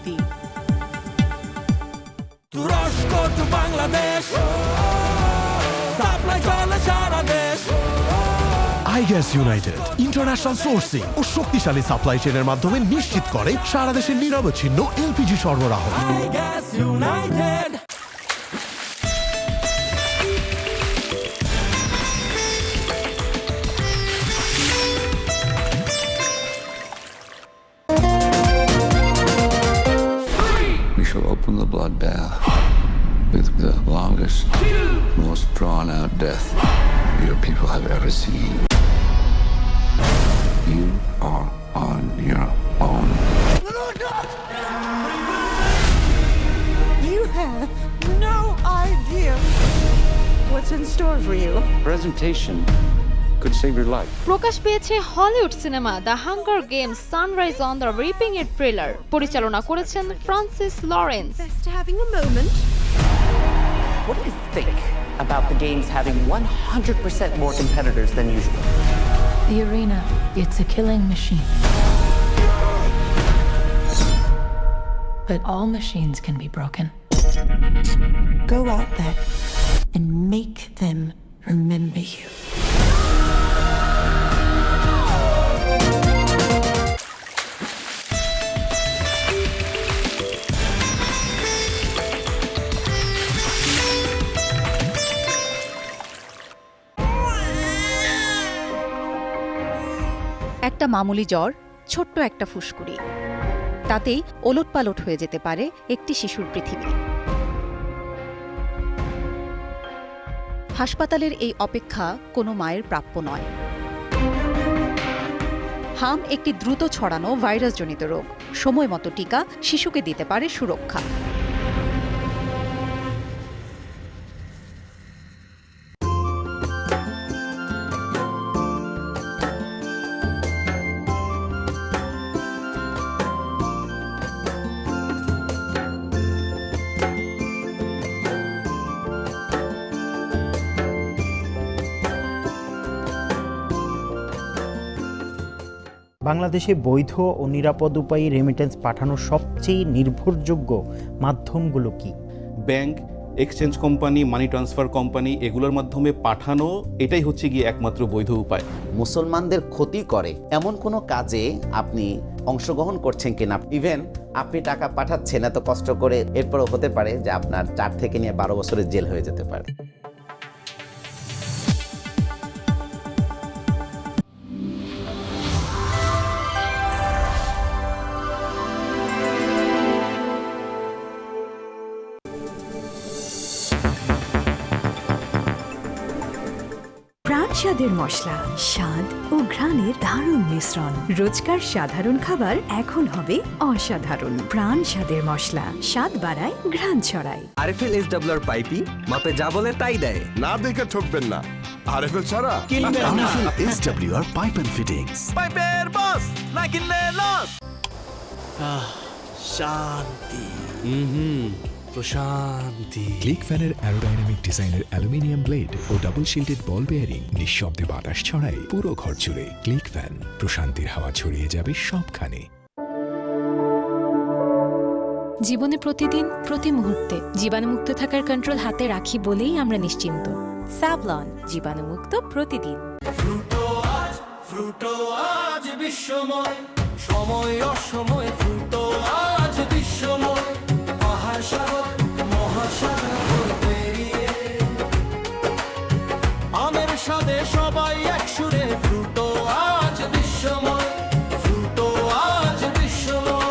শান্তি। তুরস্ক two Bangladesh, supply চলে সারা দেশ। iGas United ইন্টারন্যাশনাল সোর্সিং ও শক্তিশালী সাপ্লাই চেইনের মাধ্যমে নিশ্চিত করে সারা দেশের নিরবচ্ছিন্ন এলপিজি সরবরাহ। iGas United। We shall open the blood bath with the longest, most drawn-out death your people have ever seen. You are on your own. You have no idea what's in store for you. Presentation could save your life. প্রকাশ পেয়েছে Hollywood cinema the hunger games sunrise on the reaping it trailer. পরিচালনা করেছেন Francis Lawrence. Just having a moment. What do you think about the games having 100% more competitors than usual? The arena, it's a killing machine. But all machines can be broken. Go out there and make them remember you. একটা মামুলি জ্বর, ছোট্ট একটা ফুসকুড়ি, তাতেই ওলটপালট হয়ে যেতে পারে একটি শিশুর পৃথিবী। হাসপাতালের এই অপেক্ষা কোনো মায়ের প্রাপ্য নয়। হাম একটি দ্রুত ছড়ানো ভাইরাসজনিত রোগ। সময় মতো টিকা শিশুকে দিতে পারে সুরক্ষা। বাংলাদেশে বৈধ ও নিরাপদ উপায়ে রেমিটেন্স পাঠানোর সবচেয়ে নির্ভরযোগ্য মাধ্যমগুলো কি? Bank, exchange company, money transfer company, এগুলোর মাধ্যমে পাঠানো এটাই হচ্ছে গিয়ে একমাত্র বৈধ উপায়। মুসলমানদের ক্ষতি করে এমন কোনো কাজে আপনি অংশগ্রহণ করছেন কিনা, ইভেন আপনি টাকা পাঠাচ্ছেন এত কষ্ট করে, এরপরও হতে পারে যে আপনার 4 থেকে নিয়ে 12 বছরের জেল হয়ে যেতে পারে। স্বাদের মশলা, স্বাদ ও ঘ্রাণের দারুণ মিশ্রণ। রোজকার সাধারণ খাবার এখন হবে অসাধারণ। প্রাণ স্বাদের মশলা, স্বাদ বাড়ায়, ঘ্রাণ ছড়ায়। আরএফএল এসডব্লিউআর পাইপি মাপে যা বলে তাই দেয়, না দেখে ঠকবেন না। আরএফএল ছাড়া কিনবেন না। এসডব্লিউআর পাইপ এন্ড ফিটিংস, পাইপের বস না কিনলে লস। শান্তি, প্রশান্তি। ক্লিক ফ্যানের অ্যারোডাইনামিক ডিজাইনের aluminium blade O double shielded বল বেয়ারিং নিঃশব্দে বাতাস ছড়ায় পুরো ঘর জুড়ে। ক্লিক ফ্যান, প্রশান্তির হাওয়া ছড়িয়ে যাবে সবখানে। জীবনে প্রতিদিন প্রতি মুহূর্তে জীবাণুমুক্ত থাকার কন্ট্রোল হাতে রাখি বলেই আমরা নিশ্চিন্ত। স্যাভলন, জীবাণুমুক্ত প্রতিদিন। ফ্রুটো আজ বিশ্বময়, সময় অসময় ফ্রুটো আজ বিশ্বময়। পাহাড় সাগর মহাসাগর পেরিয়ে আমের সাথে সবাই একসুরে। ফ্রুটো আজ বিশ্বময়, ফ্রুটো আজ বিশ্বময়।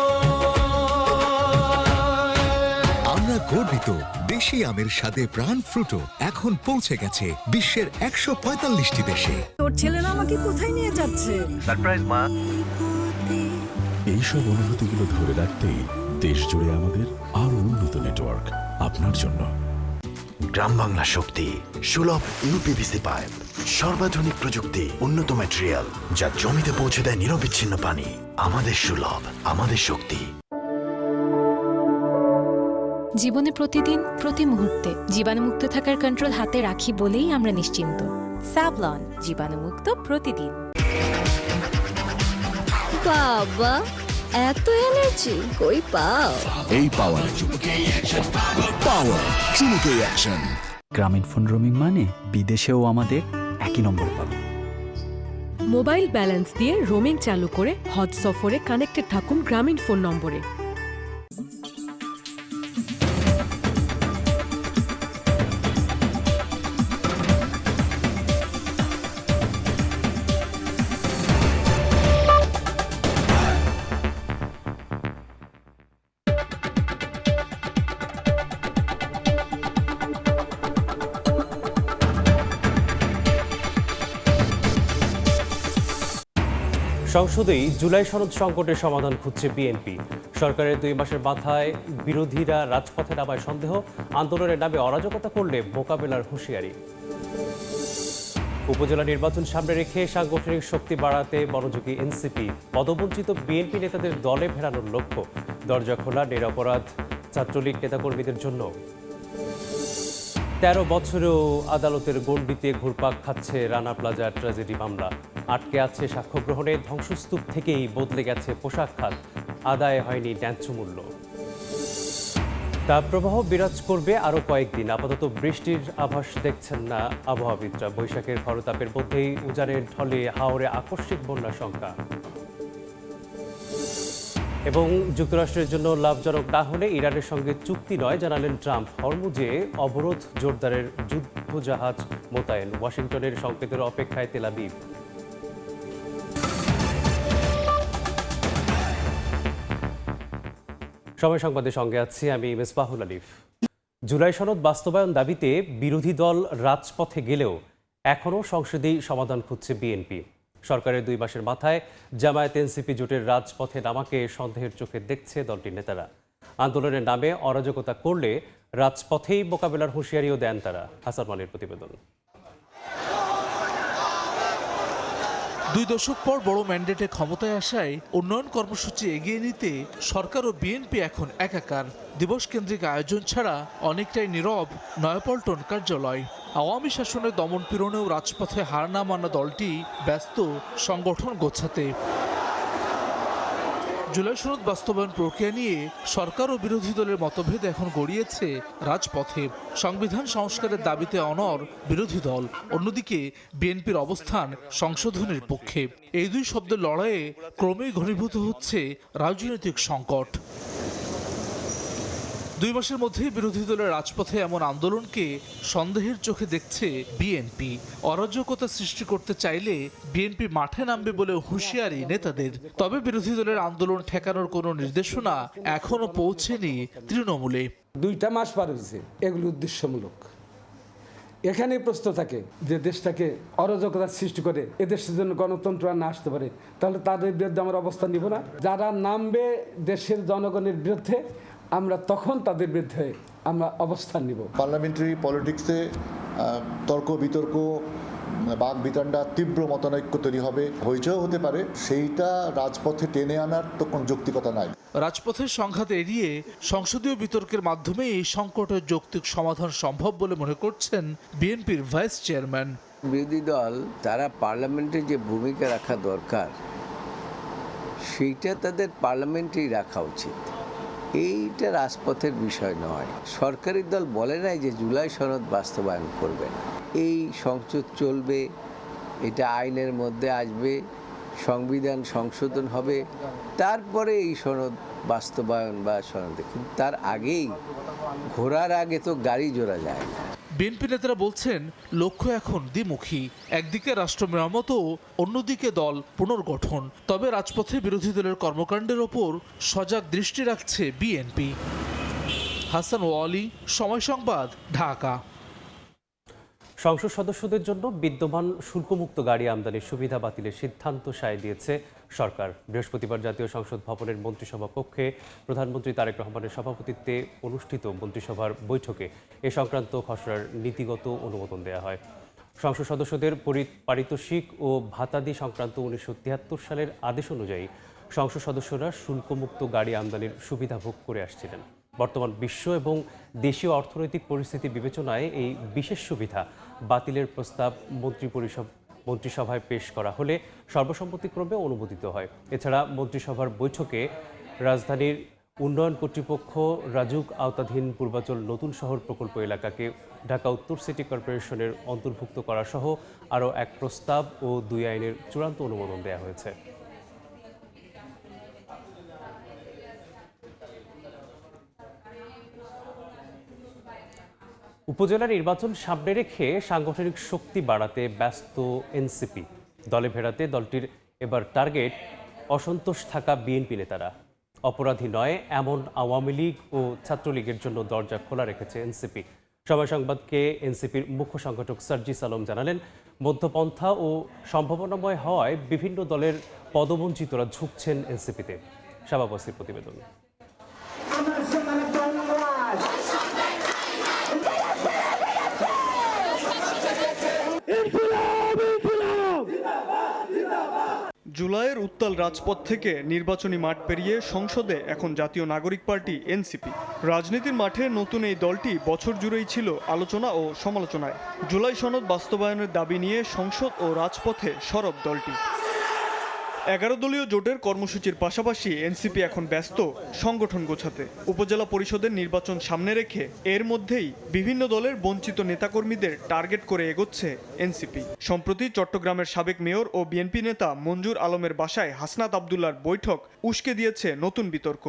আমরা গর্বিত দেশি আমের স্বাদে প্রাণ ফ্রুটো এখন পৌঁছে গেছে বিশ্বের 145টি দেশে। তোর ছেলে না আমাকে কোথায় নিয়ে যাচ্ছে? সারপ্রাইজ মা। এইসব অনুভূতিগুলো ধরে রাখতেই দেশ জুড়ে আমাদের আরো উন্নত নেটওয়ার্ক আপনার জন্য। গ্রাম বাংলা শক্তি, সুলভ ইউপিভিসি পাইপ, সর্বাধুনিক প্রযুক্তি, উন্নত ম্যাটেরিয়াল যা জমিতে পৌঁছে দেয় নিরবিচ্ছিন্ন পানি। আমাদের সুলভ, আমাদের শক্তি। জীবনে প্রতিদিন প্রতি মুহূর্তে জীবাণুমুক্ত থাকার কন্ট্রোল হাতে রাখি বলেই আমরা নিশ্চিন্ত। স্যাভলন, জীবাণুমুক্ত প্রতিদিন। বাবা, এত এনার্জি কই পাও? এই পাওয়ার চুমুকে অ্যাকশন। গ্রামীণ ফোন রোমিং মানে বিদেশেও আমাদের একই নম্বর পাবে। মোবাইল ব্যালেন্স দিয়ে রোমিং চালু করে হজ সফরে কানেক্টেড থাকুন গ্রামীণ ফোন নম্বরে। সংসদেই জুলাই সনদ সংকটের সমাধান খুঁজছে বিএনপি। সরকারের 2 মাসের মাথায় বিরোধীরা রাজপথে নামায় সন্দেহ, আন্দোলনের নামে অরাজকতা করলে মোকাবেলার হুঁশিয়ারি। উপজেলা নির্বাচন সামনে রেখে সাংগঠনিক শক্তি বাড়াতে মনোযোগী এনসিপি, পদবঞ্চিত বিএনপি নেতাদের দলে ফেরানোর লক্ষ্য। দরজা খোলা নিরপরাধ ছাত্রলীগ নেতাকর্মীদের জন্য। 13 বছরেও আদালতের গণ্ডিতে ঘুরপাক খাচ্ছে রানা প্লাজা ট্র্যাজেডি মামলা। আটকে আছে সাক্ষ্য গ্রহণে, ধ্বংসস্তূপ থেকেই বদলে গেছে পোশাক খাত, আদায় হয়নি ন্যায্য মূল্য। তাপপ্রবাহ বিরাজ করবে আরও কয়েকদিন, আপাতত বৃষ্টির আভাস দেখছেন না আবহাওয়াবিদরা। বৈশাখের খরতাপের মধ্যেই উজানের ঢলে হাওরে আকস্মিক বন্যার শঙ্কা। এবং যুক্তরাষ্ট্রের জন্য লাভজনক না হলে ইরানের সঙ্গে চুক্তি নয় জানালেন ট্রাম্প। হরমুজে অবরোধ জোরদারের যুদ্ধজাহাজ মোতায়েন, ওয়াশিংটনের সংকেতের অপেক্ষায় তেল আবিব। সময় সংবাদের সঙ্গে আছি আমি মেসবাহুল আলিফ। জুলাই সনদ বাস্তবায়ন দাবিতে বিরোধী দল রাজপথে গেলেও এখনও সংসদেই সমাধান খুঁজছে বিএনপি। সরকারের 2 মাসের মাথায় জামায়াত এনসিপি জোটের রাজপথে নামাকে সন্দেহের চোখে দেখছে দলটির নেতারা। আন্দোলনের নামে অরাজকতা করলে রাজপথেই মোকাবেলার হুঁশিয়ারিও দেন তারা। হাসান মালির প্রতিবেদন। 2 দশক পর বড় ম্যান্ডেটে ক্ষমতায় আসায় উন্নয়ন কর্মসূচি এগিয়ে নিতে সরকার ও বিএনপি এখন একাকার। দিবস কেন্দ্রিক আয়োজন ছাড়া অনেকটাই নীরব নয়াপল্টন কার্যালয়। আওয়ামী শাসনের দমন পীড়নেও রাজপথে হার না মানা দলটি ব্যস্ত সংগঠন গোছাতে। জুলাই সনদ বাস্তবায়ন প্রক্রিয়া নিয়ে সরকার ও বিরোধী দলের মতভেদ এখন গড়িয়েছে রাজপথে। সংবিধান সংস্কারের দাবিতে অনড় বিরোধী দল, অন্যদিকে বিএনপির অবস্থান সংশোধনের পক্ষে। এই 2 শব্দের লড়াইয়ে ক্রমেই ঘনীভূত হচ্ছে রাজনৈতিক সংকট। 2 মাসের মধ্যেই বিরোধী দলের রাজপথে এমন আন্দোলনকে সন্দেহের চোখে দেখছে বিএনপি। অরাজকতা সৃষ্টি করতে চাইলে বিএনপি মাঠে নামবে বলে হুঁশিয়ারি নেতাদের। তবে বিরোধী দলের আন্দোলন ঠেকানোর কোনো নির্দেশনা এখনো পৌঁছেনি তৃণমূলে। 2টা মাস পার হয়েছে, এগুলো উদ্দেশ্যমূলক। এখানেই প্রশ্ন থাকে যে দেশটাকে অরাজকতা সৃষ্টি করে এদেশের জন্য গণতন্ত্র আর না আসতে পারে, তাহলে তাদের বিরুদ্ধে আমরা অবস্থান নিব না। যারা নামবে দেশের জনগণের বিরুদ্ধে, আমরা তখন তাদের বিরুদ্ধে আমরা অবস্থান নিব। পার্লামেন্টারি পলিটিক্সে তর্ক বিতর্ক বাক বিতণ্ডা তীব্র মতানৈক্য তৈরি হবে, হইচও হতে পারে। সেইটা রাজপথে টেনে আনার তো কোনো যৌক্তিকতা নাই। রাজপথের সংঘাত এড়িয়ে সংসদীয় বিতর্কের মাধ্যমে এই সংকটের যৌক্তিক সমাধান সম্ভব বলে মনে করছেন বিএনপির ভাইস চেয়ারম্যান। বিরোধী দল তারা পার্লামেন্টে যে ভূমিকা রাখা দরকার সেইটা তাদের পার্লামেন্টেই রাখা উচিত। এইটা রাজপথের বিষয় নয়। সরকারি দল বলে নাই যে জুলাই সনদ বাস্তবায়ন করবে না। এই সংসদ চলবে, এটা আইনের মধ্যে আসবে, সংবিধান সংশোধন হবে, তারপরে এই সনদ বাস্তবায়ন বা সনদে। কিন্তু তার আগেই, ঘোড়ার আগে তো গাড়ি জোড়া যায় না। বিএনপি নেতারা বলছেন লক্ষ্য এখন দ্বিমুখী। একদিকে রাষ্ট্র মেরামত, অন্যদিকে দল পুনর্গঠন। তবে রাজপথে বিরোধী দলের কর্মকাণ্ডের ওপর সজাগ দৃষ্টি রাখছে বিএনপি। হাসান ওয়ালি, সময় সংবাদ, ঢাকা। সংসদ সদস্যদের জন্য বিদ্যমান শুল্কমুক্ত গাড়ি আমদানির সুবিধা বাতিলের সিদ্ধান্ত সায় দিয়েছে সরকার। বৃহস্পতিবার জাতীয় সংসদ ভবনের মন্ত্রিসভা কক্ষে প্রধানমন্ত্রী তারেক রহমানের সভাপতিত্বে অনুষ্ঠিত মন্ত্রিসভার বৈঠকে এ সংক্রান্ত খসড়ার নীতিগত অনুমোদন দেওয়া হয়। সংসদ সদস্যদের পারিতোষিক ও ভাতাদি সংক্রান্ত 1973 সালের আদেশ অনুযায়ী সংসদ সদস্যরা শুল্কমুক্ত গাড়ি আমদানির সুবিধা ভোগ করে আসছিলেন। বর্তমান বিশ্ব এবং দেশীয় অর্থনৈতিক পরিস্থিতি বিবেচনায় এই বিশেষ সুবিধা বাতিলের প্রস্তাব মন্ত্রিপরিষদ মন্ত্রিসভায় পেশ করা হলে সর্বসম্মতিক্রমে অনুমোদিত হয়। এছাড়া মন্ত্রিসভার বৈঠকে রাজধানীর উন্নয়ন কর্তৃপক্ষ রাজুক আওতাধীন পূর্বাচল নতুন শহর প্রকল্প এলাকাকে ঢাকা উত্তর সিটি কর্পোরেশনের অন্তর্ভুক্ত করা সহ আরও এক প্রস্তাব ও 2 আইনের চূড়ান্ত অনুমোদন দেওয়া হয়েছে। উপজেলা নির্বাচন সামনে রেখে সাংগঠনিক শক্তি বাড়াতে ব্যস্ত এনসিপি। দলে ফেরাতে দলটির এবার টার্গেট অসন্তোষ থাকা বিএনপি নেতারা। অপরাধী নয় এমন আওয়ামী লীগ ও ছাত্রলীগের জন্য দরজা খোলা রেখেছে এনসিপি। সময় সংবাদকে এনসিপির মুখ্য সংগঠক সার্জিস আলম জানালেন, মধ্যপন্থা ও সম্ভাবনাময় হওয়ায় বিভিন্ন দলের পদবঞ্চিতরা ঝুঁকছেন এনসিপিতে। শাবাব ওয়াসির প্রতিবেদন। জুলাইয়ের উত্তাল রাজপথ থেকে নির্বাচনী মাঠ পেরিয়ে সংসদে এখন জাতীয় নাগরিক পার্টি এনসিপি। রাজনীতির মাঠে নতুন এই দলটি বছর জুড়েই ছিল আলোচনা ও সমালোচনায়। জুলাই সনদ বাস্তবায়নের দাবি নিয়ে সংসদ ও রাজপথে সরব দলটি। 11 দলীয় জোটের কর্মসূচির পাশাপাশি এনসিপি এখন ব্যস্ত সংগঠন গোছাতে। উপজেলা পরিষদের নির্বাচন সামনে রেখে এর মধ্যেই বিভিন্ন দলের বঞ্চিত নেতাকর্মীদের টার্গেট করে এগোচ্ছে এনসিপি। সম্প্রতি চট্টগ্রামের সাবেক মেয়র ও বিএনপি নেতা মঞ্জুর আলমের বাসায় হাসনাত আবদুল্লার বৈঠক উস্কে দিয়েছে নতুন বিতর্ক।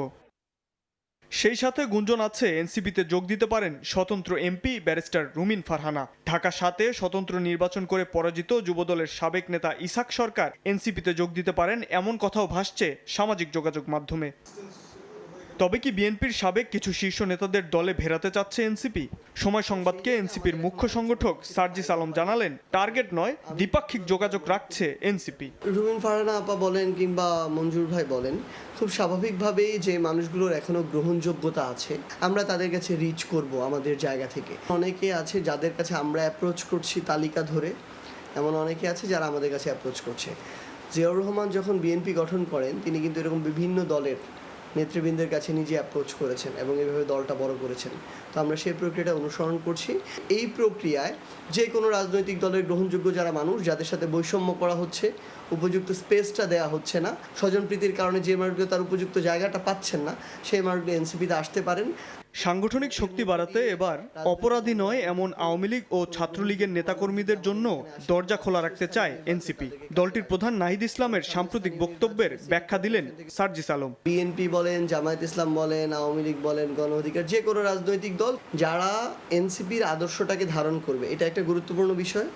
সেই সাথে গুঞ্জন আছে এনসিপিতে যোগ দিতে পারেন স্বতন্ত্র এমপি ব্যারিস্টার রুমিন ফারহানা। ঢাকা 7-এ স্বতন্ত্র নির্বাচন করে পরাজিত যুবদলের সাবেক নেতা ইসাক সরকার এনসিপিতে যোগ দিতে পারেন এমন কথাও ভাসছে সামাজিক যোগাযোগ মাধ্যমে। তবে কি বিএনপির সাবেক কিছু শীর্ষ নেতাদের দলে ফেরাতে চাচ্ছে এনসিপি? সময় সংবাদকে এনসিপির মুখ্য সংগঠক সার্জিস আলম জানালেন, টার্গেট নয় দ্বিপাক্ষিক যোগাযোগ রাখছে এনসিপি। রুমিন ফারহানা আপা বলেন কিংবা মঞ্জুর ভাই বলেন, খুব স্বাভাবিকভাবেই যে মানুষগুলোর এখনো গ্রহণযোগ্যতা আছে, আমরা তাদের কাছে রিচ করব আমাদের জায়গা থেকে। অনেকে আছে যাদের কাছে আমরা অ্যাপ্রোচ করছি তালিকা ধরে, এমন অনেকে আছে যারা আমাদের কাছে অ্যাপ্রোচ করছে। জিয়াউর রহমান যখন বিএনপি গঠন করেন তিনি কিন্তু এরকম বিভিন্ন দলের নেতৃবৃন্দের কাছে নিজে অ্যাপ্রোচ করেছেন এবং এইভাবে দলটা বড় করেছেন। তো আমরা সেই প্রক্রিয়াটা অনুসরণ করছি। এই প্রক্রিয়ায় যে কোনো রাজনৈতিক দলের গ্রহণযোগ্য যারা মানুষ, যাদের সাথে বৈষম্য করা হচ্ছে, উপযুক্ত স্পেসটা দেওয়া হচ্ছে না, স্বজনপ্রীতির কারণে যে মানুষগুলো তার উপযুক্ত জায়গাটা পাচ্ছেন না, সেই মানুষগুলো এনসিপিতে আসতে পারেন। সাংগঠনিক শক্তি বাড়াতে এবার অপরাধী নয় এমন আওয়ামী লীগ ও ছাত্রলীগের নেতাকর্মীদের জন্য দরজা খোলা রাখতে চায় এনসিপি। দলটির প্রধান নাহিদ ইসলামের সাম্প্রতিক বক্তব্যের ব্যাখ্যা দিলেন সার্জিস আলম। বিএনপি বলেন, জামায়াত ইসলাম বলেন, আওয়ামী লীগ বলেন, গণ অধিকার, যে কোনো রাজনৈতিক দল যারা এনসিপির আদর্শটাকে ধারণ করবে, এটা একটা গুরুত্বপূর্ণ বিষয়।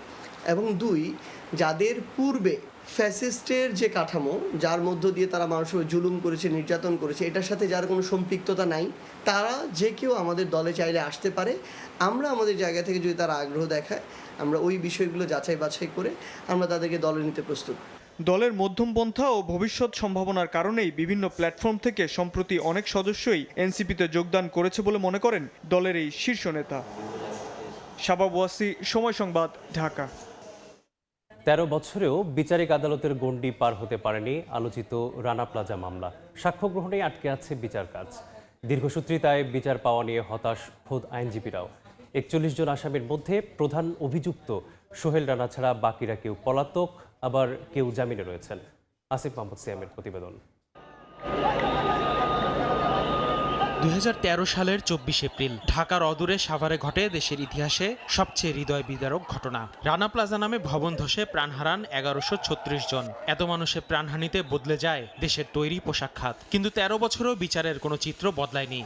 এবং 2, যাদের পূর্বে ফ্যাসিস্টের যে কাঠামো, যার মধ্য দিয়ে তারা মানুষের জুলুম করেছে, নির্যাতন করেছে, এটার সাথে যার কোনো সম্পৃক্ততা নাই, তারা যে কেউ আমাদের দলে চাইলে আসতে পারে। আমরা আমাদের জায়গা থেকে যদি তারা আগ্রহ দেখায়, আমরা ওই বিষয়গুলো যাচাই বাছাই করে আমরা তাদেরকে দলে নিতে প্রস্তুত। দলের মধ্যমপন্থা ও ভবিষ্যৎ সম্ভাবনার কারণেই বিভিন্ন প্ল্যাটফর্ম থেকে সম্প্রতি অনেক সদস্যই এনসিপিতে যোগদান করেছে বলে মনে করেন দলের এই শীর্ষ নেতা। শাবাব ওয়াসি, সময় সংবাদ, ঢাকা। 13 বছরেও বিচারিক আদালতের গণ্ডি পার হতে পারেনি আলোচিত রানা প্লাজা মামলা। সাক্ষ্য গ্রহণেই আটকে আছে বিচার কাজ। দীর্ঘসূত্রিতায় বিচার পাওয়া নিয়ে হতাশ খোদ আইনজীবীরাও। 41 জন আসামির মধ্যে প্রধান অভিযুক্ত সোহেল রানা ছাড়া বাকিরা কেউ পলাতক, আবার কেউ জামিনে রয়েছেন। আসিফ মোহাম্মদ সিয়ামের প্রতিবেদন। 2013 সালের 24 এপ্রিল ঢাকার অদূরে সাভারে ঘটে দেশের ইতিহাসে সবচেয়ে হৃদয় বিদারক ঘটনা। রানা প্লাজা নামে ভবন ধসে প্রাণ হারান 1136 জন। এত মানুষের প্রাণহানিতে বদলে যায় দেশের তৈরি পোশাক খাত। কিন্তু 13 বছরও বিচারের কোনো চিত্র বদলায়নি।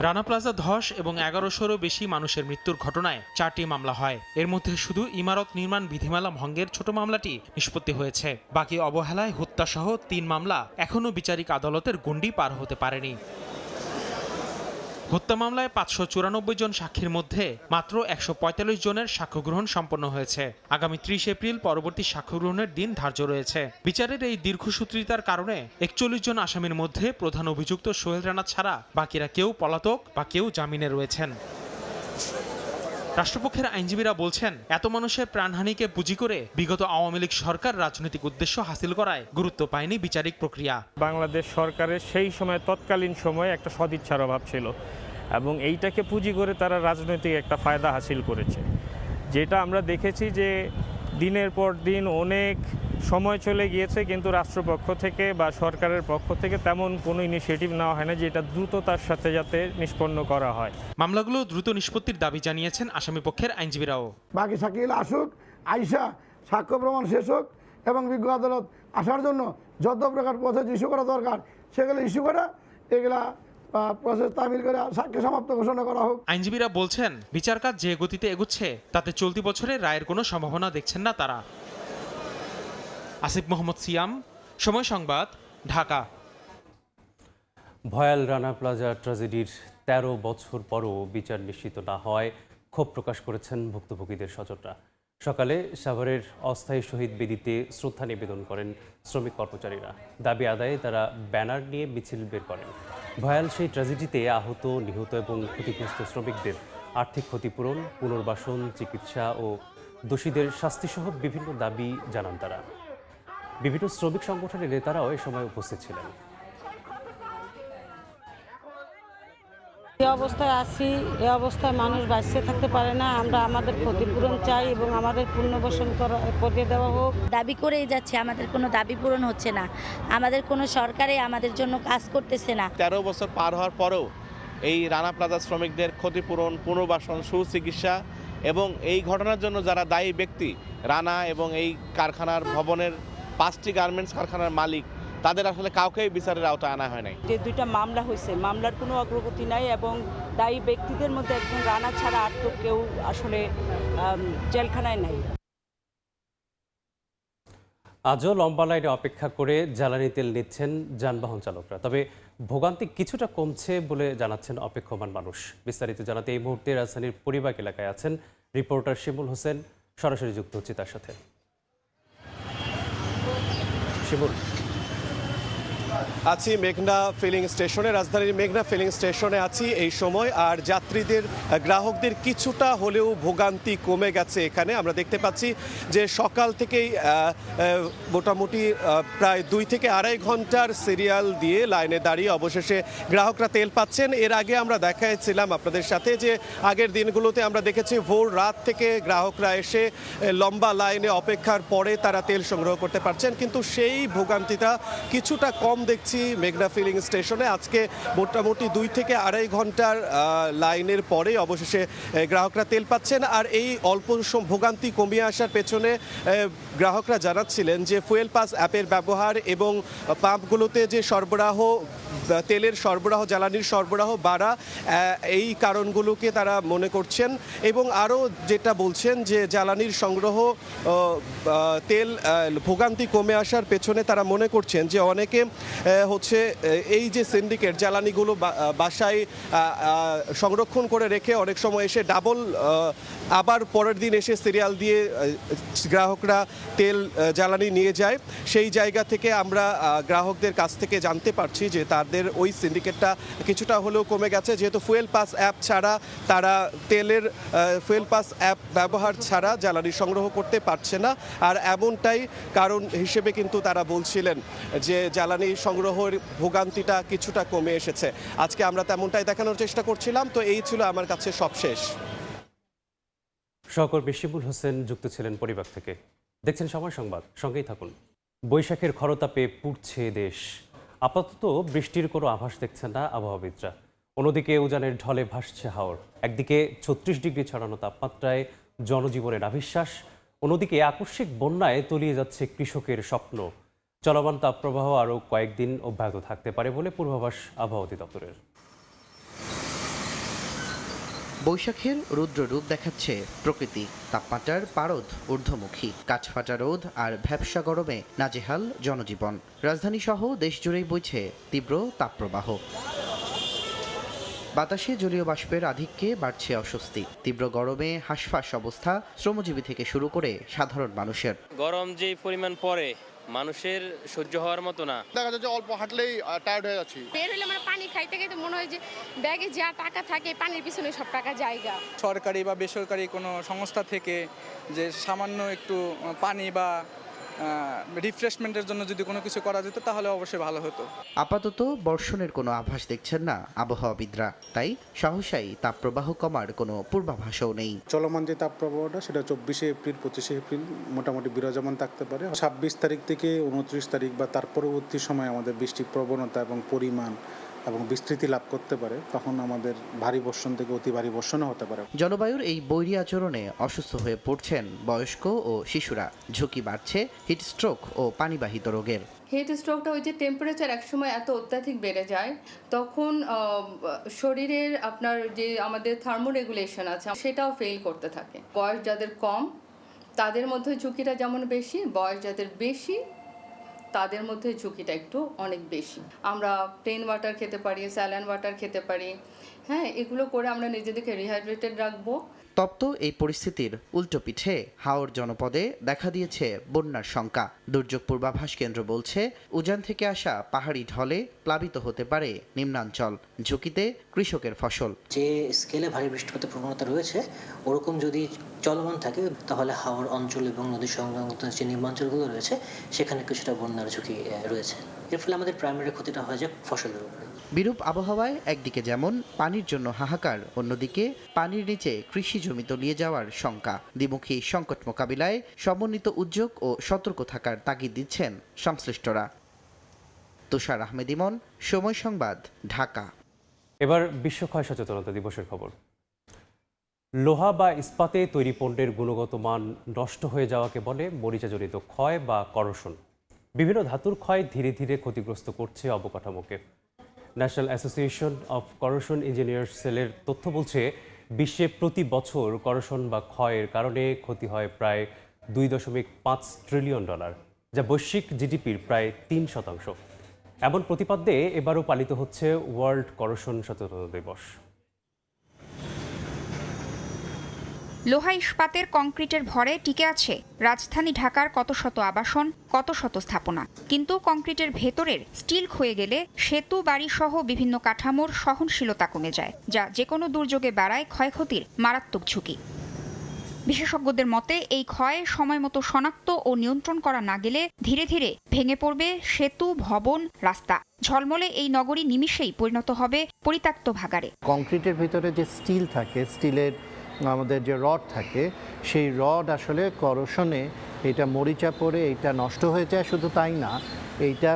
রানা প্লাজা ধস এবং 1100-রও বেশি মানুষের মৃত্যুর ঘটনায় 4টি মামলা হয়। এর মধ্যে শুধু ইমারত নির্মাণ বিধিমালা ভঙ্গের ছোট মামলাটি নিষ্পত্তি হয়েছে। বাকি অবহেলায় হত্যাসহ 3 মামলা এখনও বিচারিক আদালতের গণ্ডি পার হতে পারেনি। হত্যা মামলায় 594 জন সাক্ষীর মধ্যে মাত্র 145 জনের সাক্ষ্য গ্রহণ সম্পন্ন হয়েছে। আগামী 30 এপ্রিল পরবর্তী সাক্ষ্য গ্রহণের দিন ধার্য রয়েছে। বিচারের এই দীর্ঘসূত্রিতার কারণে 41 জন আসামির মধ্যে প্রধান অভিযুক্ত সোহেল রানা ছাড়া বাকিরা কেউ পলাতক বা কেউ জামিনে রয়েছেন। রাষ্ট্রপক্ষের আইনজীবীরা বলছেন, এত মানুষের প্রাণহানিকে পুঁজি করে বিগত আওয়ামী লীগ সরকার রাজনৈতিক উদ্দেশ্য হাসিল করায় গুরুত্ব পায়নি বিচারিক প্রক্রিয়া। বাংলাদেশ সরকারের সেই সময় তৎকালীন সময়ে একটা সদিচ্ছার অভাব ছিল এবং এইটাকে পুঁজি করে তারা রাজনৈতিক একটা ফায়দা হাসিল করেছে। যেটা আমরা দেখেছি যে দিনের পর দিন অনেক সময় চলে গিয়েছে, কিন্তু রাষ্ট্রপক্ষ থেকে বা সরকারের পক্ষ থেকে তেমন কোনো ইনিশিয়েটিভ নেওয়া হয় না যে এটা দ্রুততার সাথে যাতে নিষ্পন্ন করা হয়। মামলাগুলো দ্রুত নিষ্পত্তির দাবি জানিয়েছেন আসামি পক্ষের আইনজীবীরাও। বাকি সাক্ষীগুলো আসুক, আইসা সাক্ষ্য প্রমাণ শেষ হোক এবং বিজ্ঞ আদালত আসার জন্য যত প্রকার প্রসেস ইস্যু করা দরকার সেগুলো ইস্যু করা, এগুলা প্রসেস তামিল করে সাক্ষ্য সমাপ্ত ঘোষণা করা হোক। আইনজীবীরা বলছেন বিচার কাজ যে গতিতে এগুচ্ছে তাতে চলতি বছরে রায়ের কোনো সম্ভাবনা দেখছেন না তারা। আসিফ মোহাম্মদ সিয়াম, সময় সংবাদ, ঢাকা। ভয়াল রানা প্লাজা ট্র্যাজেডির ১৩ বছর পরও বিচার নিশ্চিত না হওয়ায় ক্ষোভ প্রকাশ করেছেন ভুক্তভোগীদের স্বজনরা। সকালে সাভারের অস্থায়ী শহীদ বেদিতে শ্রদ্ধা নিবেদন করেন শ্রমিক কর্মচারীরা। দাবি আদায়ে তারা ব্যানার নিয়ে মিছিল বের করেন। ভয়াল সেই ট্র্যাজেডিতে আহত, নিহত এবং ক্ষতিগ্রস্ত শ্রমিকদের আর্থিক ক্ষতিপূরণ, পুনর্বাসন, চিকিৎসা ও দোষীদের শাস্তিসহ বিভিন্ন দাবি জানান তারা। বিভিন্ন শ্রমিক সংগঠনের নেতারাও এ সময় উপস্থিত ছিলেন। যে অবস্থায় আছি, এ অবস্থায় মানুষ বাঁচতে থাকতে পারে না। আমরা আমাদের ক্ষতিপূরণ চাই এবং আমাদের পুনর্বাসন করে দেওয়া হোক। দাবি করেই যাচ্ছে, আমাদের কোনো দাবি পূরণ হচ্ছে না। আমাদের কোনো সরকারে আমাদের জন্য কাজ করতেছে না। 13 বছর পার হওয়ার পরেও এই রানা প্লাজা শ্রমিকদের ক্ষতিপূরণ, পুনর্বাসন, সুচিকিৎসা এবং এই ঘটনার জন্য যারা দায়ী ব্যক্তি, রানা এবং এই কারখানার ভবনের 5টি গার্মেন্টস কারখানার মালিক, তাদের আসলে কাউকেই বিচারের আওতায় আনা হয় নাই। যে 2টা মামলা হয়েছে, মামলার কোনো অগ্রগতি নাই এবং দায়ী ব্যক্তিদের মধ্যে একজন রানা ছাড়া আর তো কেউ আসলে জেলখানায় নাই। আজও লম্বা লাইনে অপেক্ষা করে জ্বালানি তেল নিচ্ছেন যানবাহন চালকরা। তবে ভোগান্তি কিছুটা কমছে বলে জানাচ্ছেন অপেক্ষমান মানুষ। বিস্তারিত জানাতে এই মুহূর্তে রাজধানীর পরিবাগ এলাকায় আছেন রিপোর্টার শিমুল হোসেন। সরাসরি যুক্ত হচ্ছে তার সাথে। শিমুল, আছি মেঘনা ফিলিং স্টেশনে, রাজধানীর মেঘনা ফিলিং স্টেশনে আছি এই সময়। আর যাত্রীদের, গ্রাহকদের কিছুটা হলেও ভোগান্তি কমে গেছে এখানে। আমরা দেখতে পাচ্ছি যে সকাল থেকেই মোটামুটি প্রায় 2 থেকে আড়াই ঘন্টার সিরিয়াল দিয়ে লাইনে দাঁড়িয়ে অবশেষে গ্রাহকরা তেল পাচ্ছেন। এর আগে আমরা দেখাইছিলাম আপনাদের সাথে যে আগের দিনগুলোতে আমরা দেখেছি ভোর রাত থেকে গ্রাহকরা এসে লম্বা লাইনে অপেক্ষার পরে তারা তেল সংগ্রহ করতে পারছেন, কিন্তু সেই ভোগান্তিটা কিছুটা কম দেখছি মেঘনা ফিলিং স্টেশনে। আজকে মোটামুটি 2 থেকে আড়াই ঘন্টার লাইনের পরে অবশেষে গ্রাহকরা তেল পাচ্ছেন। আর এই অল্প ভোগান্তি কমিয়ে আসার পেছনে গ্রাহকরা জানাচ্ছিলেন যে ফুয়েল পাস অ্যাপের ব্যবহার এবং পাম্পগুলোতে যে সরবরাহ, তেলের সরবরাহ, জ্বালানির সরবরাহ বাড়া, এই কারণগুলোকে তারা মনে করছেন। এবং আরও যেটা বলছেন যে জ্বালানির সংগ্রহ, তেল ভোগান্তি কমে আসার পেছনে তারা মনে করছেন যে অনেকে হচ্ছে এই যে সিন্ডিকেট জ্বালানিগুলো বাসায় সংরক্ষণ করে রেখে অনেক সময় এসে ডাবল আবার পরের দিন এসে সিরিয়াল দিয়ে গ্রাহকরা তেল জ্বালানি নিয়ে যায়। সেই জায়গা থেকে আমরা গ্রাহকদের কাছ থেকে জানতে পারছি যে তাদের ওই সিন্ডিকেটটা কিছুটা হলেও কমে গেছে, যেহেতু ফুয়েল পাস অ্যাপ ছাড়া তারা তেলের ফুয়েল পাস অ্যাপ ব্যবহার ছাড়া জ্বালানি সংগ্রহ করতে পারছে না। আর এমনটাই কারণ হিসেবে কিন্তু তারা বলছিলেন যে জ্বালানি সংগ্রহের ভোগান্তিটা কিছুটা কমে এসেছে। আজকে আমরা তেমনটাই দেখানোর চেষ্টা করছিলাম। তো এই ছিল আমার কাছে সবশেষ। সহকর্মী শিমুল হোসেন যুক্ত ছিলেন পরিবার থেকে। দেখছেন সময় সংবাদ, সঙ্গেই থাকুন। বৈশাখের খরতাপে পুড়ছে দেশ। আপাতত বৃষ্টির কোনো আভাস দেখছেন না আবহাওয়াবিদরা। অন্যদিকে উজানের ঢলে ভাসছে হাওর। একদিকে 36 ডিগ্রি ছড়ানো তাপমাত্রায় জনজীবনে নাভিশ্বাস, অন্যদিকে আকস্মিক বন্যায় তলিয়ে যাচ্ছে কৃষকের স্বপ্ন। চলমান তাপপ্রবাহ আরও কয়েকদিন অব্যাহত থাকতে পারে বলে পূর্বাভাস আবহাওয়া অধিদপ্তরের। বৈশাখের রুদ্র রূপ দেখাচ্ছে প্রকৃতি। তাপমাত্রার পারদ ঊর্ধ্বমুখী, কাঠফাটা রোদ আর ভ্যাপসা গরমে নাজেহাল জনজীবন। রাজধানী সহ দেশ জুড়েই বইছে তীব্র তাপপ্রবাহ। বাতাসে জলীয় বাষ্পের আধিক্যে বাড়ছে অস্বস্তি। তীব্র গরমে হাঁসফাঁস অবস্থা শ্রমজীবী থেকে শুরু করে সাধারণ মানুষের। গরম যে পরিমাণ পড়ে মানুষের সহ্য হওয়ার মতো না। দেখা যাচ্ছে অল্প হাঁটলেই টায়ার্ড হয়ে যাচ্ছি। বের হলে মানে পানি খাইতে খাইতে মনে হয় যে ব্যাগে যা টাকা থাকে পানির পিছনে সব টাকা জায়গা। সরকারি বা বেসরকারি কোনো সংস্থা থেকে যে সামান্য একটু পানি বা রিফ্রেশমেন্টের জন্য যদি কোনো কিছু করা যেত তাহলে অবশ্যই ভালো হতো। আপাতত বর্ষণের কোনো আভাস দেখছেন না আবহাওয়াবিদরা, তাই সহসাই তাপপ্রবাহ কমার কোনো পূর্বাভাসও নেই। চলমান যে তাপপ্রবাহটা সেটা 24শে এপ্রিল 25শে এপ্রিল মোটামুটি বিরাজমান থাকতে পারে। 26 তারিখ থেকে 29 তারিখ বা তার পরবর্তী সময় আমাদের বৃষ্টির প্রবণতা এবং পরিমাণ এবং বিস্তৃতি লাভ করতে পারে, তখন আমাদের ভারী বর্ষণ থেকে অতি ভারী বর্ষণও হতে পারে। জলবায়ুর এই বৈরী আচরণে অসুস্থ হয়ে পড়ছেন বয়স্ক ও শিশুরা, ঝুঁকি বাড়ছে হিটস্ট্রোক ও পানিবাহিত রোগের। হিট স্ট্রোকটা ওই যে টেম্পারেচার একসময় এত অত্যাধিক বেড়ে যায়, তখন শরীরের আপনার যে আমাদের থার্মোরেগুলেশন আছে সেটাও ফেল করতে থাকে। বয়স যাদের কম তাদের মধ্যে ঝুঁকিটা যেমন বেশি, বয়স যাদের বেশি তাদের মধ্যে ঝুঁকিটা একটু অনেক বেশি। আমরা প্লেন ওয়াটার খেতে পারি, স্যালাইন ওয়াটার খেতে পারি, হ্যাঁ, এগুলো করে আমরা নিজেদেরকে রিহাইড্রেটেড রাখবো। তপ্ত এই পরিস্থিতির উল্টো পিঠে হাওর জনপদে দেখা দিয়েছে বন্যার শঙ্কা। দুর্যোগ পূর্বাভাস কেন্দ্র বলছে উজান থেকে আসা পাহাড়ি ঢলে প্লাবিত হতে পারে নিম্নাঞ্চল, ঝুঁকিতে কৃষকের ফসল। যে স্কেলে ভারী বৃষ্টিপাতের প্রবণতা রয়েছে ওরকম যদি চলমান থাকে তাহলে হাওর অঞ্চল এবং নদী সংলগ্ন যে নিম্নাঞ্চলগুলো রয়েছে সেখানে কিছুটা বন্যার ঝুঁকি রয়েছে। এর ফলে আমাদের প্রাইমারি ক্ষতিটা হয়ে যায় ফসলের উপরে। বিরূপ আবহাওয়ায় একদিকে যেমন পানির জন্য হাহাকার, অন্যদিকে পানির নিচে কৃষি জমি তলিয়ে যাওয়ার শঙ্কা। দ্বিমুখী সংকট মোকাবিলায় সমন্বিত উদ্যোগ ও সতর্ক থাকার তাগিদ দিচ্ছেন সংশ্লিষ্টরা। তুষার আহমেদ ইমন, সময় সংবাদ, ঢাকা। এবার বিশ্ব ক্ষয় সচেতনতা দিবসের খবর। লোহা বা ইস্পাতে তৈরি পণ্যের গুণগত মান নষ্ট হয়ে যাওয়াকে বলে মরিচাজনিত ক্ষয় বা করোশন। বিভিন্ন ধাতুর ক্ষয় ধীরে ধীরে ক্ষতিগ্রস্ত করছে অবকাঠামোকে। National association of corrosion engineers সেলের তথ্য বলছে, বিশ্বে প্রতি বছর করোশন বা ক্ষয়ের কারণে ক্ষতি হয় প্রায় $2.5 ট্রিলিয়ন, যা বৈশ্বিক জিডিপির প্রায় 3%। এমন প্রতিপাদ্যে এবারও পালিত হচ্ছে ওয়ার্ল্ড করোশন সচেতনতা দিবস। লোহা ইস্পাতের কংক্রিটের ভরে টিকে আছে রাজধানী ঢাকার কত শত আবাসন, কত শত স্থাপনা। কিন্তু কংক্রিটের ভেতরের স্টিল ক্ষয়ে গেলে সেতু, বাড়ি সহ বিভিন্ন কাঠামোর সহনশীলতা কমে যায়, যা যে কোনো দুর্যোগে বাড়ায় ক্ষয়ক্ষতির মারাত্মক ঝুঁকি। বিশেষজ্ঞদের মতে এই ক্ষয় সময় মতো শনাক্ত ও নিয়ন্ত্রণ করা না গেলে ধীরে ধীরে ভেঙে পড়বে সেতু, ভবন, রাস্তা। ঝলমলে এই নগরী নিমিষেই পরিণত হবে পরিত্যক্ত ভাগাড়ে। কংক্রিটের ভিতরে যে স্টিল থাকে, স্টিলের আমাদের যে রড থাকে, সেই রড আসলে করোশনে এটা মরিচা পড়ে এইটা নষ্ট হয়ে যায়। শুধু তাই না, এইটা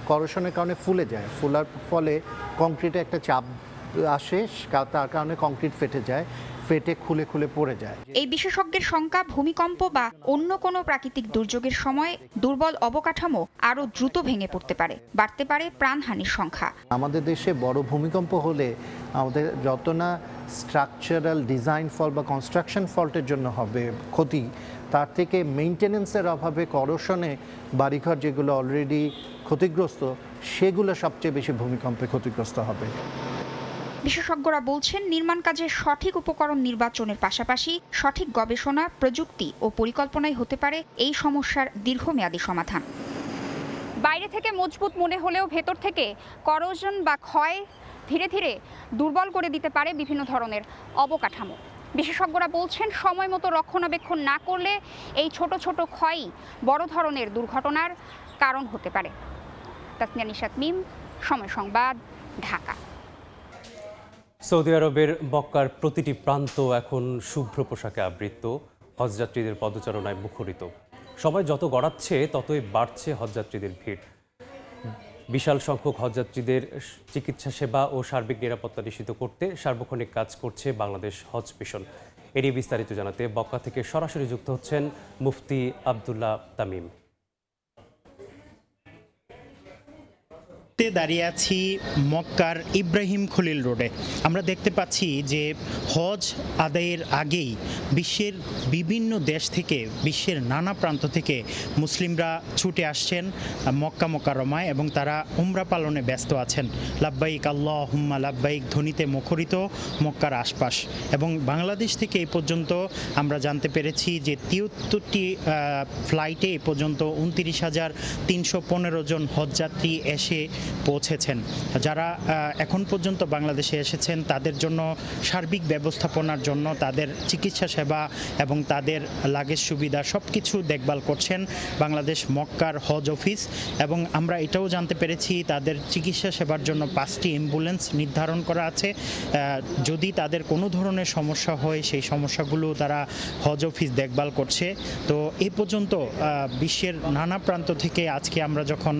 করোশনের কারণে ফুলে যায়। ফুলার ফলে কংক্রিটে একটা চাপ আসে, তার কারণে কংক্রিট ফেটে যায়, ফেটে খুলে খুলে পড়ে যায়। এই বিশেষজ্ঞের শঙ্কা, ভূমিকম্প বা অন্য কোনো প্রাকৃতিক দুর্যোগের সময় দুর্বল অবকাঠামো আরও দ্রুত ভেঙে পড়তে পারে, বাড়তে পারে প্রাণহানির সংখ্যা। আমাদের দেশে বড় ভূমিকম্প হলে আমাদের যত না স্ট্রাকচারাল ডিজাইন ফল্ট বা কনস্ট্রাকশন ফল্টের জন্য হবে ক্ষতি, তার থেকে মেইনটেনেন্সের অভাবে করোশনে বাড়িঘর যেগুলো অলরেডি ক্ষতিগ্রস্ত সেগুলো সবচেয়ে বেশি ভূমিকম্পে ক্ষতিগ্রস্ত হবে। বিশেষজ্ঞরা বলছেন, নির্মাণ কাজে সঠিক উপকরণ নির্বাচনের পাশাপাশি সঠিক গবেষণা, প্রযুক্তি ও পরিকল্পনাই হতে পারে এই সমস্যার দীর্ঘমেয়াদী সমাধান। বাইরে থেকে মজবুত মনে হলেও ভেতর থেকে করোশন বা ক্ষয় ধীরে ধীরে দুর্বল করে দিতে পারে বিভিন্ন ধরনের অবকাঠামো। বিশেষজ্ঞরা বলছেন, সময় মতো রক্ষণাবেক্ষণ না করলে এই ছোট ছোট ক্ষয়ই বড় ধরনের দুর্ঘটনার কারণ হতে পারে। তাসনিয়া নিশাত মিম, সময় সংবাদ, ঢাকা। সৌদি আরবের মক্কার প্রতিটি প্রান্ত এখন শুভ্র পোশাকে আবৃত, হজযাত্রীদের পদচারণায় মুখরিত। সময় যত গড়াচ্ছে ততই বাড়ছে হজযাত্রীদের ভিড়। বিশাল সংখ্যক হজযাত্রীদের চিকিৎসা সেবা ও সার্বিক নিরাপত্তা নিশ্চিত করতে সার্বক্ষণিক কাজ করছে বাংলাদেশ হজ মিশন। এ নিয়ে বিস্তারিত জানাতে মক্কা থেকে সরাসরি যুক্ত হচ্ছেন মুফতি আব্দুল্লাহ তামিম। দাঁড়িয়ে আছি মক্কার ইব্রাহিম খলিল রোডে। আমরা দেখতে পাচ্ছি যে হজ আদায়ের আগেই বিশ্বের বিভিন্ন দেশ থেকে, বিশ্বের নানা প্রান্ত থেকে মুসলিমরা ছুটে আসছেন মক্কা মোকাররমায় এবং তারা উমরা পালনে ব্যস্ত আছেন। লাব্বাইক আল্লাহুম্মা লাব্বাইক ধ্বনিতে মুখরিত মক্কার আশপাশ। এবং বাংলাদেশ থেকে এই পর্যন্ত আমরা জানতে পেরেছি যে 73টি ফ্লাইটে এ পর্যন্ত 29,315 জন হজযাত্রী এসে পৌঁছেছেন। যারা এখন পর্যন্ত বাংলাদেশে এসেছেন তাদের জন্য সার্বিক ব্যবস্থাপনার জন্য তাদের চিকিৎসা সেবা এবং তাদের লাগেজ সুবিধা সব কিছু দেখভাল করছেন বাংলাদেশ মক্কার হজ অফিস। এবং আমরা এটাও জানতে পেরেছি তাদের চিকিৎসা সেবার জন্য 5টি অ্যাম্বুলেন্স নির্ধারণ করা আছে। যদি তাদের কোনো ধরনের সমস্যা হয় সেই সমস্যাগুলো তারা হজ অফিস দেখভাল করছে। তো এই পর্যন্ত বিশ্বের নানা প্রান্ত থেকে আজকে আমরা যখন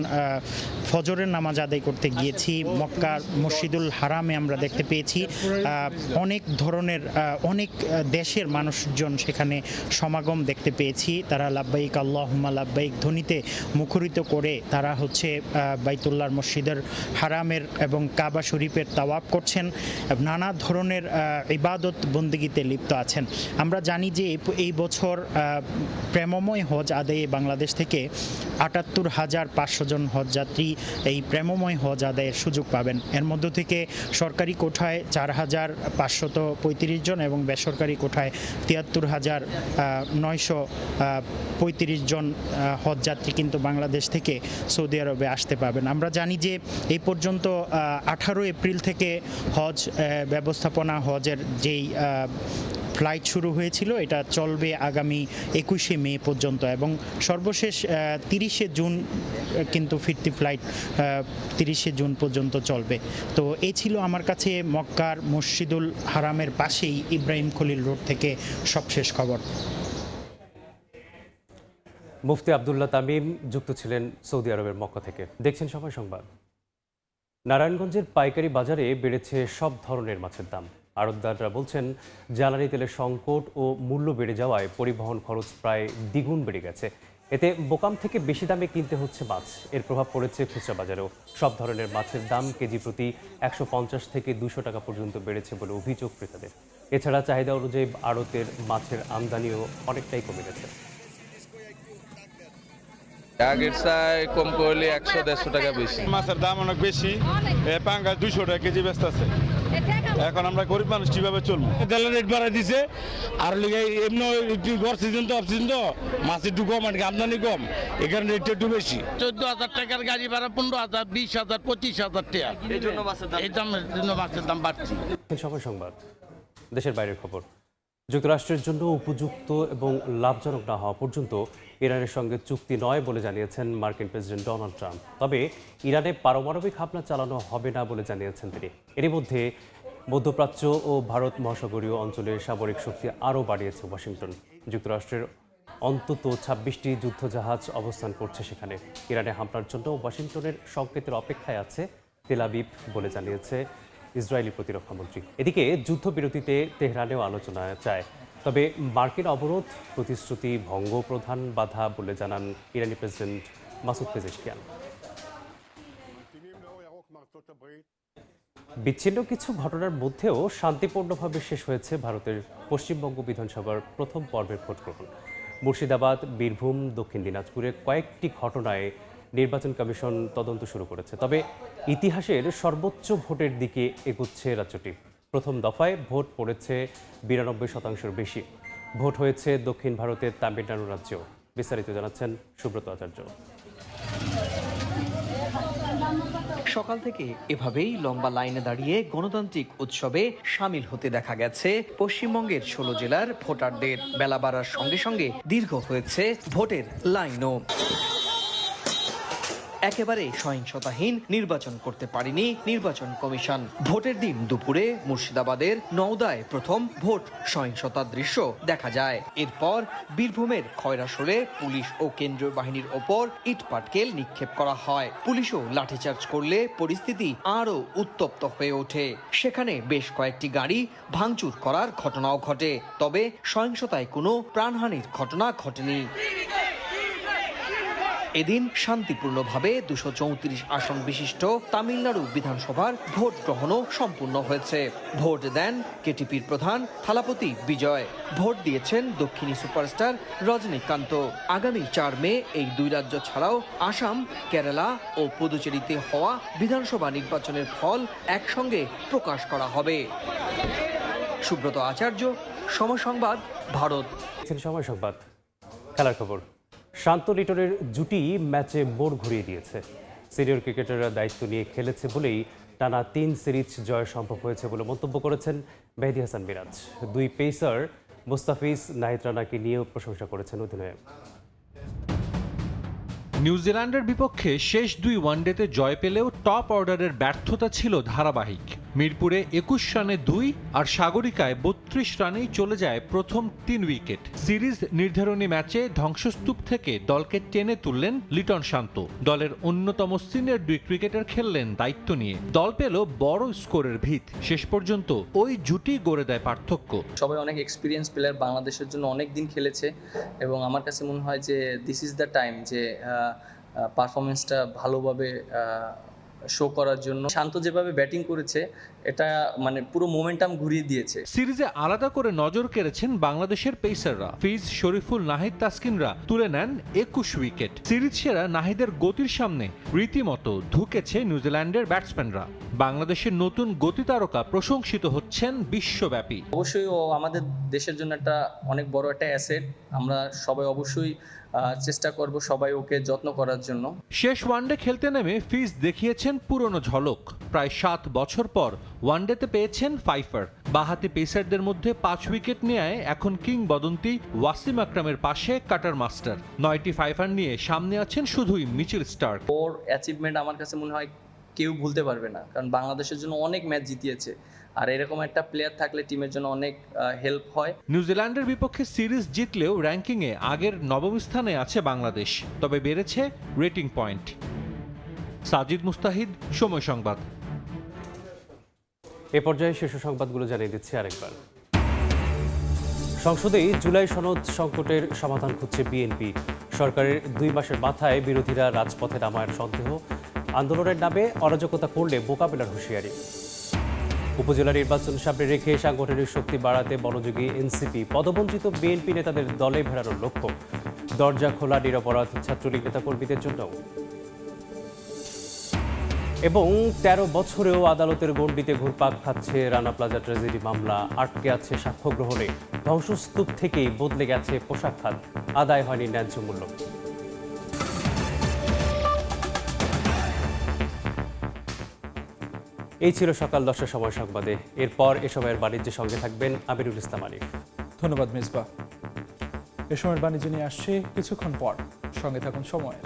ফজরের নামাজ আদায় করতে গিয়েছি মক্কার মসজিদুল হারামে আমরা দেখতে পেয়েছি অনেক ধরনের অনেক দেশের মানুষজন সেখানে সমাগম দেখতে পেয়েছি। তারা লাব্বাইক আল্লাহুম্মা লাব্বাইক ধ্বনিতে মুখরিত করে তারা হচ্ছে বাইতুল্লাহর মসজিদের হারামের এবং কাবা শরীফের তাওয়াফ করছেন, নানা ধরনের ইবাদত বন্দেগীতে লিপ্ত আছেন। আমরা জানি যে এই বছর প্রেমময় হজ আদায়ে বাংলাদেশ থেকে ৭৮,৫০০ জন হজযাত্রী এই প্রেমময় হজ আদায়ের সুযোগ পাবেন। এর মধ্য থেকে সরকারি কোঠায় ৪,৫৩৫ জন এবং বেসরকারি কোঠায় ৭৩,৯৩৫ জন হজযাত্রী কিন্তু বাংলাদেশ থেকে সৌদি আরবে আসতে পারবেন। আমরা জানি যে এই পর্যন্ত 18 এপ্রিল থেকে হজ ব্যবস্থাপনা হজের যেই ফ্লাইট শুরু হয়েছিল এটা চলবে আগামী 21শে মে পর্যন্ত এবং সর্বশেষ 30শে জুন কিন্তু ফিরতি ফ্লাইট 30শে জুন পর্যন্ত চলবে। তো এই ছিল আমার কাছে মক্কার মসজিদুল হারামের পাশেই ইব্রাহিম খলিল রোড থেকে সবশেষ খবর। মুফতি আব্দুল্লাহ তামিম যুক্ত ছিলেন সৌদি আরবের মক্কা থেকে। দেখছেন সময় সংবাদ। নারায়ণগঞ্জের পাইকারি বাজারে বেড়েছে সব ধরনের মাছের দাম। আড়তদাররা বলছেন জ্বালানি তেলের সংকট ও মূল্য বেড়ে যাওয়ায় পরিবহন খরচ প্রায় দ্বিগুণ বেড়ে গেছে। এতে বোকাম থেকে বেশি দামে কিনতে হচ্ছে মাছ। এর প্রভাব পড়েছে খুচরা বাজারেও। সব ধরনের মাছের দাম কেজি প্রতি 150 থেকে 200 টাকা পর্যন্ত বেড়েছে বলে অভিযোগ ক্রেতাদের। এছাড়া চাহিদা অনুযায়ী আড়তের মাছের আমদানিও অনেকটাই কমে গেছে। আগের চাই কম করলে 100-150 টাকা বেশি। মাছের দাম অনেক বেশি, পাঙ্গাস 200 টাকা কেজি ব্যস্ত আছে। এখন আমরা গরিব মানুষ কিভাবে চলবো? তেলের রেট বাড়াই দিছে আর এমনি গড় সিজন তো অফ সিজন তো মাছ একটু কম আর আমদানি কম, এখানে রেটটা একটু বেশি। 14,000 টাকার গাড়ি ভাড়া 15,000, 20,000, 25,000 টাকা। এই দামের জন্য মাছের দাম বাড়ছে। সময় সংবাদ। দেশের বাইরের খবর। যুক্তরাষ্ট্রের জন্য উপযুক্ত এবং লাভজনক না হওয়া পর্যন্ত ইরানের সঙ্গে চুক্তি নয় বলে জানিয়েছেন মার্কিন প্রেসিডেন্ট ডোনাল্ড ট্রাম্প। তবে ইরানে পারমাণবিক হামলা চালানো হবে না বলে জানিয়েছেন তিনি। এরই মধ্যে মধ্যপ্রাচ্য ও ভারত মহাসাগরীয় অঞ্চলে সামরিক শক্তি আরও বাড়িয়েছে ওয়াশিংটন। যুক্তরাষ্ট্রের অন্তত 26টি যুদ্ধজাহাজ অবস্থান করছে সেখানে। ইরানে হামলার জন্য ওয়াশিংটনের সংকেতের অপেক্ষায় আছে তেল আবিব বলে জানিয়েছে ইসরায়েলি প্রতিরক্ষামন্ত্রী। এদিকে যুদ্ধবিরতিতে তেহরানেও আলোচনা চায়, তবে মার্কিন অবরোধ প্রতিশ্রুতি ভঙ্গ প্রধান বাধা বলে জানান ইরানি প্রেসিডেন্ট মাসুদ পেজেশকিয়ান। বিচ্ছিন্ন কিছু ঘটনার মধ্যেও শান্তিপূর্ণভাবে শেষ হয়েছে ভারতের পশ্চিমবঙ্গ বিধানসভার প্রথম পর্বের ভোট গ্রহণ। মুর্শিদাবাদ, বীরভূম, দক্ষিণ দিনাজপুরে কয়েকটি ঘটনায় নির্বাচন কমিশন তদন্ত শুরু করেছে। তবে ইতিহাসের সর্বোচ্চ ভোটের দিকে এগোচ্ছে রাজ্যটি। প্রথম দফায় ভোট পড়েছে 92% বেশি। ভোট হয়েছে দক্ষিণ ভারতের তামিলনাড়ু রাজ্যেও। বিস্তারিত জানাচ্ছেন সুব্রত আচার্য। সকাল থেকে এভাবেই লম্বা লাইনে দাঁড়িয়ে গণতান্ত্রিক উৎসবে সামিল হতে দেখা গেছে পশ্চিমবঙ্গের 16 জেলার ভোটারদের। বেলা বাড়ার সঙ্গে সঙ্গে দীর্ঘ হয়েছে ভোটের লাইনও। একেবারে সহিংসতাহীন নির্বাচন করতে পারেনি নির্বাচন কমিশন। ভোটের দিন দুপুরে মুর্শিদাবাদের নওদায় প্রথম ভোট সহিংসতার দৃশ্য দেখা যায়। এরপর বীরভূমের খয়রাসোলে পুলিশ ও কেন্দ্রীয় বাহিনীর ওপর ইটপাটকেল নিক্ষেপ করা হয়। পুলিশও লাঠিচার্জ করলে পরিস্থিতি আরও উত্তপ্ত হয়ে ওঠে। সেখানে বেশ কয়েকটি গাড়ি ভাঙচুর করার ঘটনাও ঘটে, তবে সহিংসতায় কোনো প্রাণহানির ঘটনা ঘটেনি। এদিন শান্তিপূর্ণভাবে 234 আসন বিশিষ্ট তামিলনাড়ু বিধানসভার ভোট গ্রহণও সম্পূর্ণ হয়েছে। ভোট দেন কেটিপির প্রধান থালাপতি বিজয়। ভোট দিয়েছেন দক্ষিণী সুপারস্টার রজনীকান্ত। আগামী 4 মে এই দুই রাজ্য ছাড়াও আসাম, কেরালা ও পুদুচেরিতে হওয়া বিধানসভা নির্বাচনের ফল একসঙ্গে প্রকাশ করা হবে। সুব্রত আচার্য, সময় সংবাদ, ভারত। সময় সংবাদ। খেলার খবর। শান্ত লিটনের জুটি ম্যাচে মোড় ঘুরিয়ে দিয়েছে। সিনিয়র ক্রিকেটাররা দায়িত্ব নিয়ে খেলেছে বলেই টানা 3 সিরিজ জয় সম্ভব হয়েছে বলে মন্তব্য করেছেন মেহেদী হাসান মিরাজ। 2 পেসার মুস্তাফিজ, নাহিদ রানাকে নিয়েও প্রশংসা করেছেন অধিনায়ক। নিউজিল্যান্ডের বিপক্ষে শেষ 2 ওয়ানডেতে জয় পেলেও টপ অর্ডারের ব্যর্থতা ছিল ধারাবাহিক। মিরপুরে 21 রানে 2 আর সাগরিকায় 32 রানেই চলে যায় প্রথম 3 উইকেট। সিরিজ নির্ধারণী ম্যাচে ধ্বংসস্তূপ থেকে দলকে টেনে তুললেন লিটন শান্ত। দলের অন্যতম সিনিয়র 2 ক্রিকেটার খেললেন দায়িত্ব নিয়ে। দল পেল বড় স্কোরের ভিত। শেষ পর্যন্ত ওই জুটি গড়ে দেয় পার্থক্য। সবাই অনেক এক্সপিরিয়েন্স প্লেয়ার, বাংলাদেশের জন্য অনেক দিন খেলেছে এবং আমার কাছে মনে হয় যে দিস ইজ দ্য টাইম যে পারফরমেন্সটা ভালোভাবে শো করার জন্য। শান্ত যেভাবে ব্যাটিং করেছে এটা মানে পুরো মোমেন্টাম ঘুরিয়ে দিয়েছে। সিরিজে আলাদা করে নজর কেড়েছেন বাংলাদেশের পেসাররা। ফিজ, শরীফুল, নাহিদ, তাসকিনরা তুলে নেন 21 উইকেট। সিরিজ সেরা নাহিদের গতির সামনে রীতিমতো ধুকেছে নিউজিল্যান্ডের ব্যাটসম্যানরা। বাংলাদেশের নতুন গতি তারকা প্রশংসিত হচ্ছেন বিশ্বব্যাপী। অবশ্যই ও আমাদের দেশের জন্য একটা অনেক বড় একটা অ্যাসেট। আমরা সবাই অবশ্যই চেষ্টা করব সবাই ওকে যত্ন করার জন্য। শেষ ওয়ানডে খেলতে নেমে ফিজ দেখিয়েছেন পুরনো ঝলক। প্রায় 7 বছর পর ওয়ানডেতে পেয়েছেন ফাইফার। বাহাতি পেসারদের মধ্যে 5 উইকেট নিয়ে এখন কিংবদন্তি ওয়াসিম আকরামের পাশে কাটার মাস্টার। 9টি ফাইফার নিয়ে সামনে আছেন শুধুই মিচেল স্টার্ক। ওর অ্যাচিভমেন্ট আমার কাছে মনে হয় কেউ ভুলতে পারবে না, কারণ বাংলাদেশের জন্য অনেক ম্যাচ জিতিয়েছে আর এরকম একটা প্লেয়ার থাকলে টিমের জন্য অনেক হেল্প হয়। নিউজিল্যান্ডের বিপক্ষে সিরিজ জিতলেও র্যাঙ্কিংয়ে আগের 9ম স্থানে আছে বাংলাদেশ, তবে বেড়েছে রেটিং পয়েন্ট। সাজিদ মুস্তাহিদ, সময় সংবাদ। এ পর্যায়ে শীর্ষ সংবাদগুলো জানিয়ে দিচ্ছি আরেকবার। সংসদেই জুলাই সনদ সংকটের সমাধান খুঁজছে বিএনপি। সরকারের 2 মাসের মাথায় বিরোধীরা রাজপথে নামার সন্দেহ। আন্দোলনের নামে অরাজকতা করলে মোকাবিলার হুঁশিয়ারি। উপজেলা নির্বাচন সামনে রেখে সাংগঠনিক শক্তি বাড়াতে মনোযোগী এনসিপি। পদবঞ্চিত বিএনপি নেতাদের দলে ফেরানোর লক্ষ্য। দরজা খোলা নিরপরাধ ছাত্রলীগ নেতাকর্মীদের জন্য। এবং 13 বছরেও আদালতের গণ্ডিতে ঘুরপাক খাচ্ছে রানা প্লাজা ট্র্যাজেডি মামলা। আটকে আছে সাক্ষ্য গ্রহণে। ধ্বংসস্তূপ থেকেই বদলে গেছে পোশাক খাত। আদায় হয়নি ন্যায্য মূল্য। এই ছিল সকাল 10টার সময় সংবাদে। এরপর এ সময়ের বাণিজ্যের সঙ্গে থাকবেন আমিরুল ইসলাম আলিফ। ধন্যবাদ মেজবা। এ সময়ের বাণিজ্য নিয়ে আসছে কিছুক্ষণ পর। সঙ্গে থাকুন সময়ের।